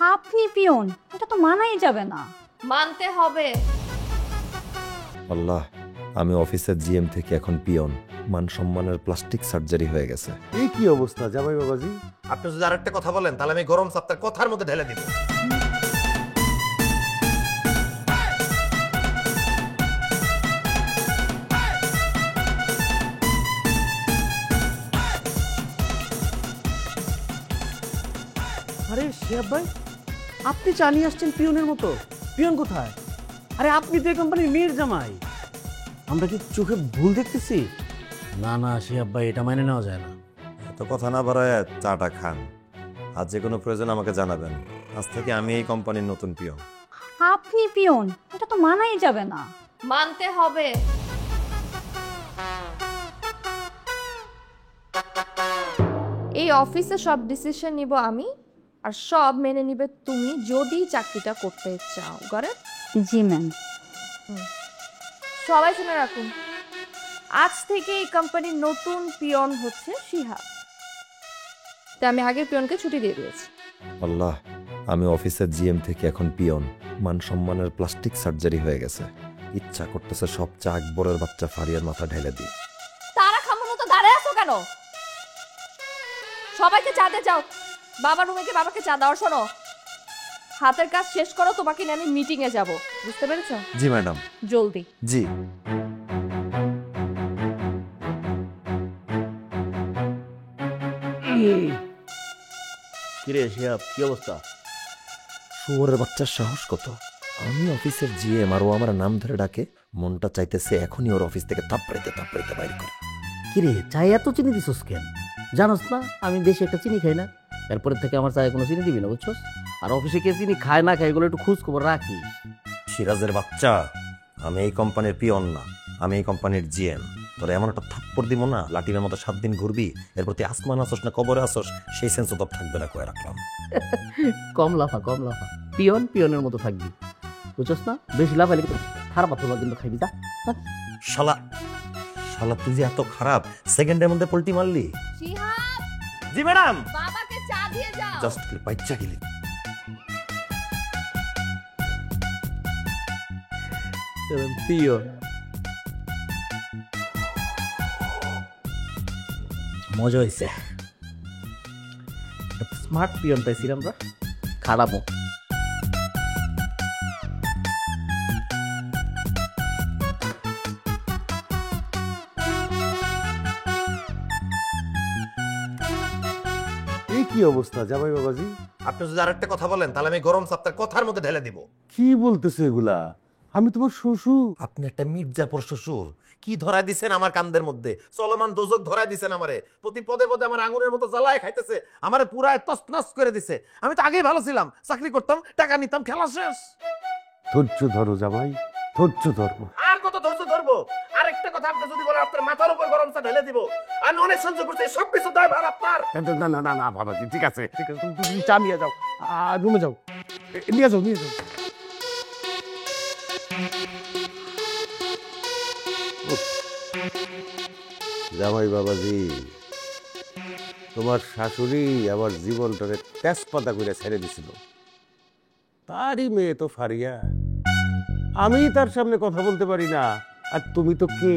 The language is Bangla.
আপনি পিয়ন, এটা তো মানাই যাবে না। মানতে হবে। আল্লাহ, আমি অফিসের জিএম থেকে এখন পিয়ন। মান সম্মানের প্লাস্টিক সার্জারি হয়ে গেছে। এই কি অবস্থা জামাই বাবাজি? আপনি যদি আরেকটা কথা বলেন তাহলে আমি গরম চাপটার কথার মধ্যে ঢেলে দিব। আরে শিহাব ভাই, আপনি চালিয়ে আসছেন পিয়নের মতো। পিয়ন কোথায়? আরে আপনি তো এই কোম্পানির মেয়ের জামাই। আমরা কি চোখে ভুল দেখতেছি? না না শিহাব ভাই, এটা মেনে নেওয়া যায় না। এত কথা না বাড়ায় চাটা খান। আজ যে কোনো প্রয়োজন আমাকে জানাবেন। আজ থেকে আমি এই কোম্পানির নতুন পিয়ন। আপনি পিয়ন, এটা তো মানাই যাবে না। মানতে হবে। এই অফিসে সব ডিসিশন নিব আমি, আর সব মেনে নিবে তুমি যদি চাকরিটা করতে চাও। করে জি ম্যাম। সবাই শুনে রাখুন, আজ থেকে এই কোম্পানির নতুন পিয়ন হচ্ছে শিহাব। তাই আমি আগের পিয়নকে ছুটি দিয়ে দিয়েছি। আল্লাহ, আমি অফিসের জিএম থেকে এখন পিয়ন। মান সম্মানের প্লাস্টিক সার্জারি হয়ে গেছে। ইচ্ছা করতেছে সব চা আকবরের বাচ্চা ফারিয়ার মাথা ঢেলে দিই। তারা খামোর মতো দাঁড়ায় আছো কেন? সবাইকে চা দিয়ে যাও। বাবার রুমে গিয়ে বাবাকে চা দাও। শোনো, হাতের কাজ শেষ করো, তোমাকে নিয়ে আমি মিটিং এ যাব। বুঝতে পেরেছো? জি ম্যাডাম। জলদি। জি। কিরে শিহাব, কি অবস্থা? শুয়োরের বাচ্চার সাহস কত! আমি অফিসের জিএম আর ও আমার নাম ধরে ডাকে। মনটা চাইতেছে এখনই ওর অফিস থেকে থাপড়াইতে থাপড়াইতে বাইর করি। কিরে, চায়ে এত চিনি দিছস কেন? জানোস না আমি বেশি একটা চিনি খাই না। এরপরের থেকে আমার চায়ে কোনো চিনি দিবি না, বুঝছস? আর অফিসে কে চিনি খায় না খায় এগুলো একটু খোঁজ খবর রাখি। সিরাজের বাচ্চা, আমি এই কোম্পানির পিয়ন না, আমি এই কোম্পানির জিএম। তোরা এমন একটা থাপ্পড় দিব না, লাটিমের মতো 7 দিন ঘুরবি, এরপর তুই আসমান আসস না কবরে আসস, সেই সেন্স তো থাকবে না। কয়ে রাখলাম। কম লাফা কম লাফা, পিয়ন পিয়নের মতো থাকবি, বুঝছস না? বেশি লাফাইলে কিন্তু খারাপ তোমার কিন্তু খাইবি। যা শালা, শালা তুই যে এত খারাপ, সেকেন্ডের মধ্যে পল্টি মারলি। শিহাব, জি ম্যাডাম। বাবাকে চা দিয়ে যাও। জাস্ট বাচ্চা গেলি। পিয়ন মজা হয়েছে। স্মার্ট পিয়ন পাইছি আমরা, খারাপও। এই কি অবস্থা জামাই বাবাজি? আপনি যদি আরেকটা কথা বলেন তাহলে আমি গরম চাপটার কথার মধ্যে ঢেলে দিব। কি বলতেছে এগুলা? আমি তোমার শ্বশুর। আপনি একটা মির্জাপুর শ্বশুর। কি ধরায় দিছেন আমার কান্দের মধ্যে? চলমান দোজক ধরায় দিছেন আমারে। প্রতি পদে পদে আমার আঙুরের মতো জ্বালায় খাইতেছে, আমারে পুরায় তছনছ করে দিছে। আমি তো আগেই ভালো ছিলাম, চাকরি করতাম, টাকা নিতাম, খেলা শেষ। ধৈর্য ধরো জামাই, ধৈর্য ধরো। আর কত ধৈর্য ধরবো? আরেকটা কথা আপনি যদি বলেন আপনার মাথার উপর গরম চা ঢেলে দিব। আমি অনেক সহ্য করছি, সব কিছু দায় ভার আপনার। না না না না বাবাজি, ঠিক আছে ঠিক আছে, তুমি চা নিয়ে যাও, রুমে যাও, নিয়ে যাও নিয়ে যাও। জামাই বাবাজি, তোমার শাশুড়ি আমার জীবনটারে তেজপাতা করে ছেড়ে দিছিল। তারই মেয়ে তো ফারিয়া, আমি তার সামনে কথা বলতে পারি না। আর তুমি তো কে?